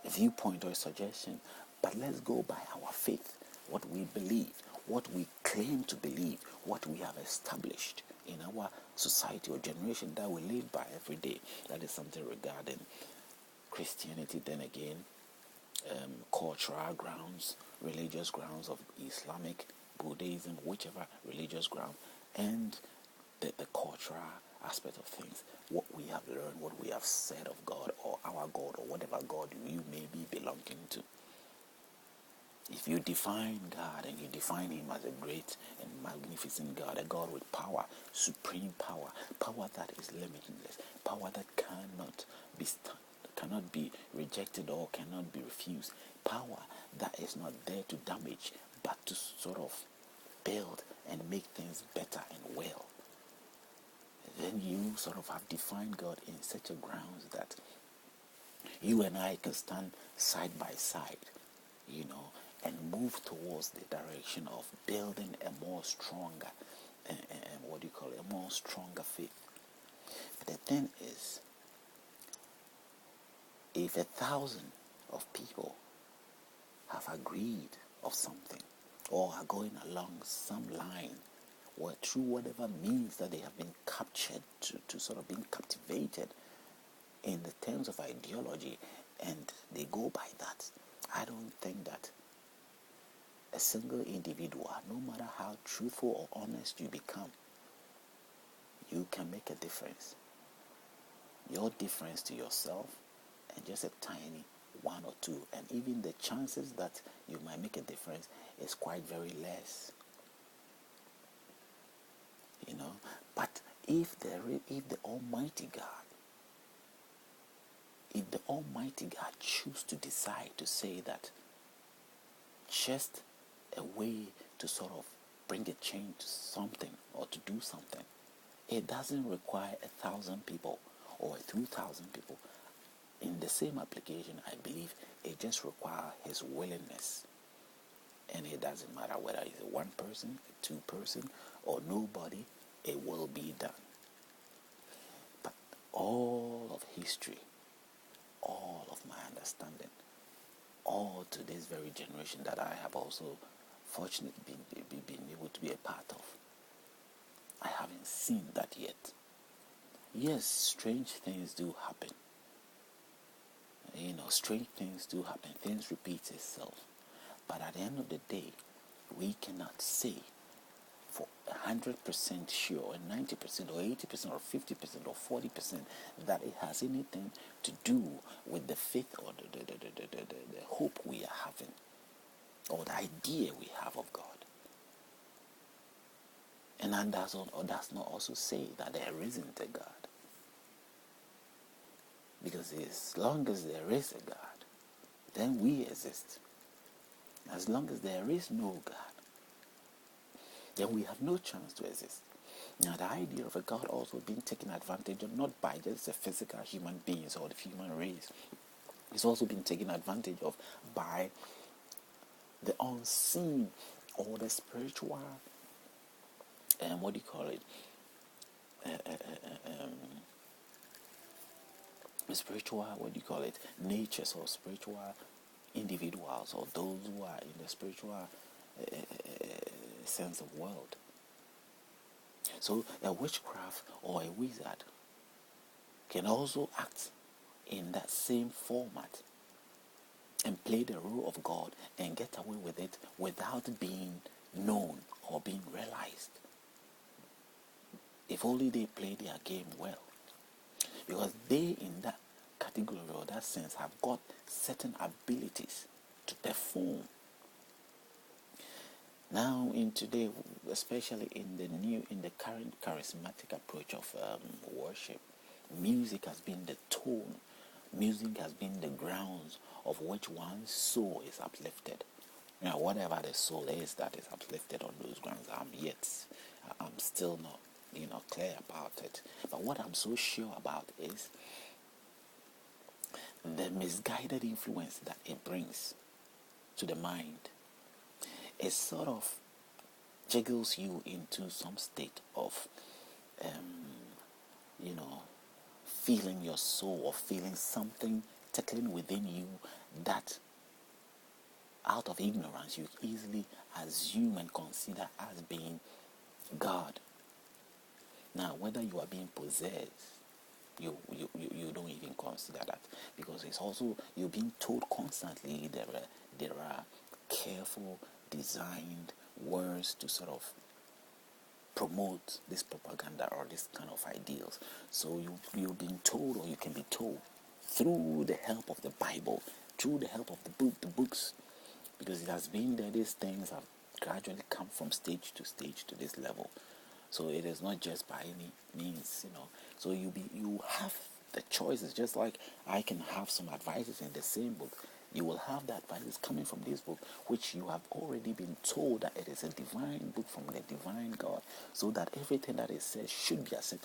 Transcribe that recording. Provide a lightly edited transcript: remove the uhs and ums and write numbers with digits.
viewpoint or a suggestion, but let's go by our faith, what we believe, what we claim to believe, what we have established in our society or generation that we live by every day. That is something regarding Christianity. Then again, cultural grounds, religious grounds of Islamic, Buddhism, whichever religious ground, and the cultural aspect of things, what we have learned, what we have said of God or our God or whatever God you may be belonging to. If you define God and you define him as a great and magnificent God, a God with power, supreme power, power that is limitless, power that cannot be rejected or cannot be refused, power that is not there to damage but to sort of build and make things better and well, then you sort of have defined God in such a grounds that you and I can stand side by side, and move towards the direction of building a more stronger, a more stronger faith. But the thing is, if 1,000 of people have agreed of something or are going along some line, or through whatever means that they have been captured to sort of being captivated in the terms of ideology, and they go by that, I don't think that a single individual, no matter how truthful or honest you become, you can make a difference. Your difference to yourself and just a tiny one or two, and even the chances that you might make a difference is quite very less. But if the Almighty God choose to decide to say that just a way to sort of bring a change to something or to do something, it doesn't require 1,000 people or 2,000 people. In the same application, I believe it just requires his willingness. And it doesn't matter whether it's a one person, a two person, or nobody, it will be done. But all of history, all of my understanding, all to this very generation that I have also fortunately been able to be a part of, I haven't seen that yet. Yes, strange things do happen. Strange things do happen. Things repeat itself. But at the end of the day, we cannot say for 100% sure, and 90% or 80% or 50% or 40% that it has anything to do with the faith or the hope we are having or the idea we have of God. And that does not also say that there isn't a God. Because as long as there is a God, then we exist. As long as there is no God, then we have no chance to exist. Now, the idea of a God also being taken advantage of, not by just the physical human beings or the human race, it's also being taken advantage of by the unseen or the spiritual, natures or spiritual individuals, or those who are in the spiritual sense of world. So a witchcraft or a wizard can also act in that same format and play the role of God and get away with it without being known or being realized. If only they play their game well. Because they, in that category or that sense, have got certain abilities to perform. Now, in today, especially in the current charismatic approach of worship, music has been the tone. Music has been the grounds of which one's soul is uplifted. Now, whatever the soul is that is uplifted on those grounds, I'm still not, clear about it. But what I'm so sure about is the misguided influence that it brings to the mind. It sort of jiggles you into some state of, feeling your soul or feeling something tickling within you that out of ignorance you easily assume and consider as being God. Now, whether you are being possessed, you don't even consider that, because it's also, you're being told constantly there are careful designed words to sort of promote this propaganda or this kind of ideals. So you're being told, or you can be told through the help of the Bible, through the help of the books, because it has been there. These things have gradually come from stage to stage to this level. So it is not just by any means, So you have the choices. Just like I can have some advices in the same book, you will have the advices coming from this book, which you have already been told that it is a divine book from the divine God, so that everything that is said should be accepted